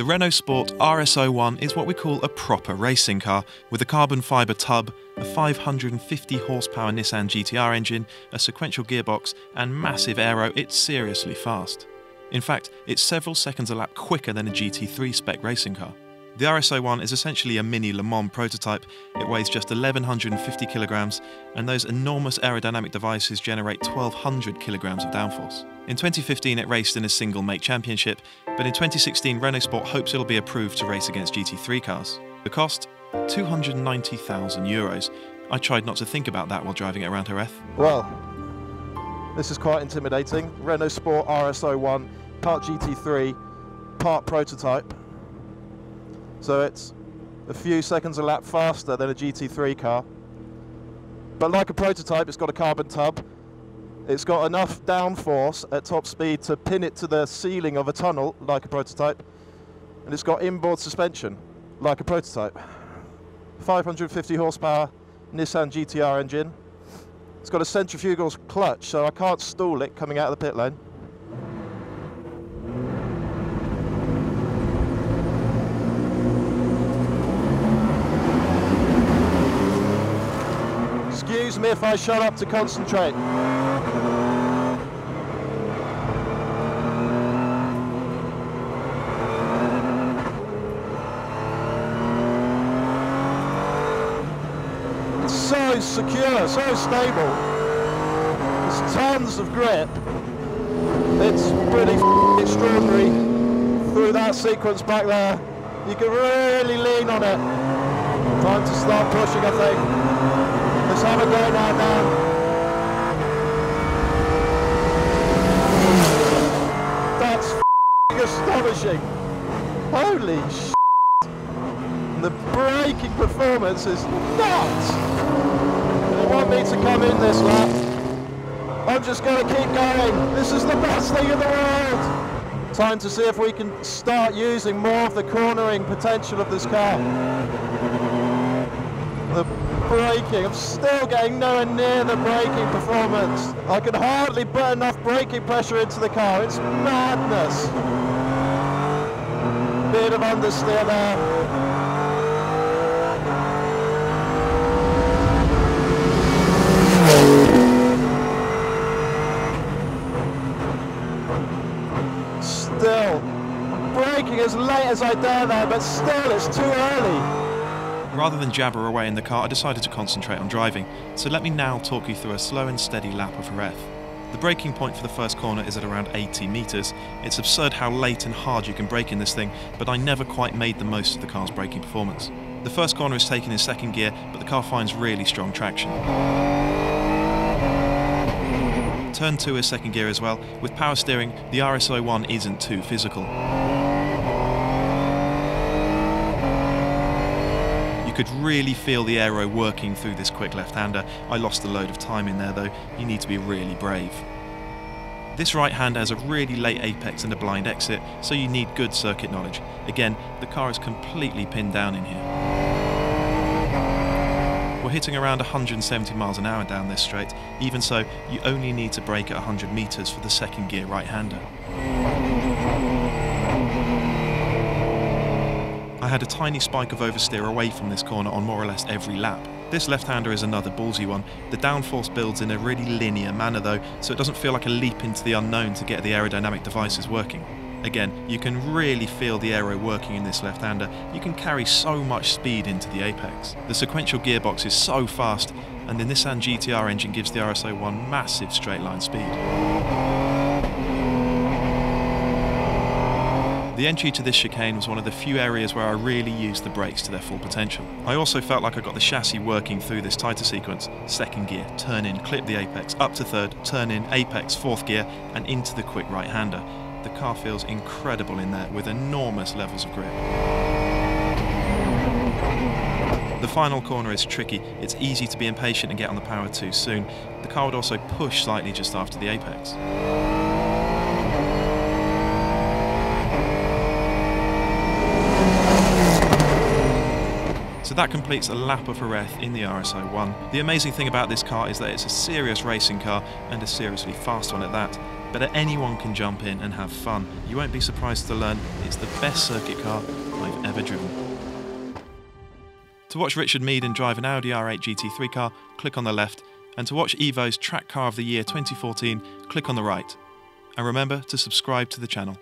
The Renault Sport R.S. is what we call a proper racing car, with a carbon fibre tub, a 550 horsepower Nissan GT-R engine, a sequential gearbox and massive aero. It's seriously fast. In fact, it's several seconds a lap quicker than a GT3 spec racing car. The R.S. is essentially a mini Le Mans prototype. It weighs just 1,150 kilograms, and those enormous aerodynamic devices generate 1,200 kilograms of downforce. In 2015 it raced in a single make championship, but in 2016 Renault Sport hopes it'll be approved to race against GT3 cars. The cost? €290,000. I tried not to think about that while driving it around Jerez. Well, this is quite intimidating. Renault Sport R.S. part GT3, part prototype. So it's a few seconds a lap faster than a GT3 car. But like a prototype, it's got a carbon tub. It's got enough downforce at top speed to pin it to the ceiling of a tunnel, like a prototype. And it's got inboard suspension, like a prototype. 550 horsepower Nissan GT-R engine. It's got a centrifugal clutch, so I can't stall it coming out of the pit lane. Excuse me if I shut up to concentrate. It's so secure, so stable. There's tons of grip. It's pretty extraordinary. Through that sequence back there, you can really lean on it. Time to start pushing, I think. Let's have a go now, Dan. That's astonishing. Holy shit. The braking performance is nuts. They want me to come in this lap. I'm just going to keep going. This is the best thing in the world. Time to see if we can start using more of the cornering potential of this car. The braking, I'm still getting nowhere near the braking performance. I can hardly put enough braking pressure into the car. It's madness. Bit of understeer there. Still braking as late as I dare there, but still it's too early. Rather than jabber away in the car, I decided to concentrate on driving, so let me now talk you through a slow and steady lap of Jerez. The braking point for the first corner is at around 80 metres. It's absurd how late and hard you can brake in this thing, but I never quite made the most of the car's braking performance. The first corner is taken in second gear, but the car finds really strong traction. Turn 2 is second gear as well. With power steering, the R.S. isn't too physical. You could really feel the aero working through this quick left-hander. I lost a load of time in there though. You need to be really brave. This right-hander has a really late apex and a blind exit, so you need good circuit knowledge. Again, the car is completely pinned down in here. We're hitting around 170 miles an hour down this straight. Even so, you only need to brake at 100 metres for the second gear right-hander. I had a tiny spike of oversteer away from this corner on more or less every lap. This left-hander is another ballsy one. The downforce builds in a really linear manner though, so it doesn't feel like a leap into the unknown to get the aerodynamic devices working. Again, you can really feel the aero working in this left-hander. You can carry so much speed into the apex. The sequential gearbox is so fast, and the Nissan GT-R engine gives the R.S. massive straight-line speed. The entry to this chicane was one of the few areas where I really used the brakes to their full potential. I also felt like I got the chassis working through this tighter sequence. Second gear, turn in, clip the apex, up to third, turn in, apex, fourth gear, and into the quick right-hander. The car feels incredible in there with enormous levels of grip. The final corner is tricky. It's easy to be impatient and get on the power too soon. The car would also push slightly just after the apex. So that completes a lap of Jerez in the R.S. The amazing thing about this car is that it's a serious racing car, and a seriously fast one at that. but anyone can jump in and have fun. You won't be surprised to learn it's the best circuit car I've ever driven. To watch Richard Meaden drive an Audi R8 GT3 car, click on the left, and to watch Evo's Track Car of the Year 2014, click on the right. And remember to subscribe to the channel.